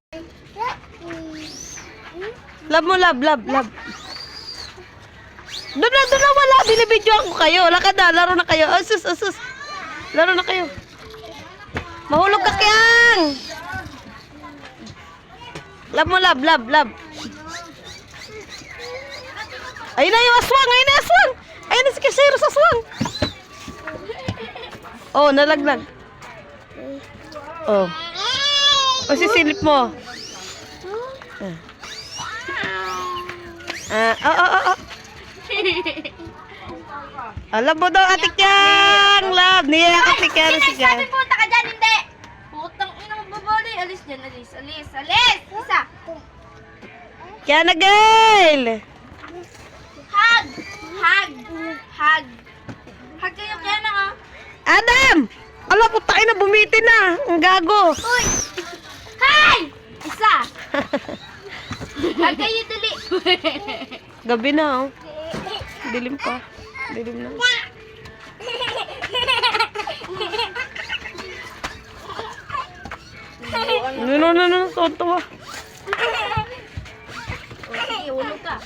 Love mo, love. Doon na, wala. Binibidyoan ko kayo. Lakad na, laro na kayo. Asus. Laro na kayo. Mahulog ka kayang. Love mo, love. Ayun na yung aswang. Ayun na si Kasero sa aswang. Oh, nalaglag. Oh. O sisilip mo. Alam mo daw, Ate Kyang. Love. Niya Ate Kyang. Sabi punta ka dyan, hindi. Putang inang babali. Alis dyan, alis. Isa. Kaya na, girl. Hug. Hug kayo, kaya na, oh. Adam! Ala, putain na, bumitin na. Ang gago. Uy! Hi! Isa. Hug kayo, dali. Gabi na, oh. Dilim pa. Dilim na. No. Tonto ah. Sige, ulog ka.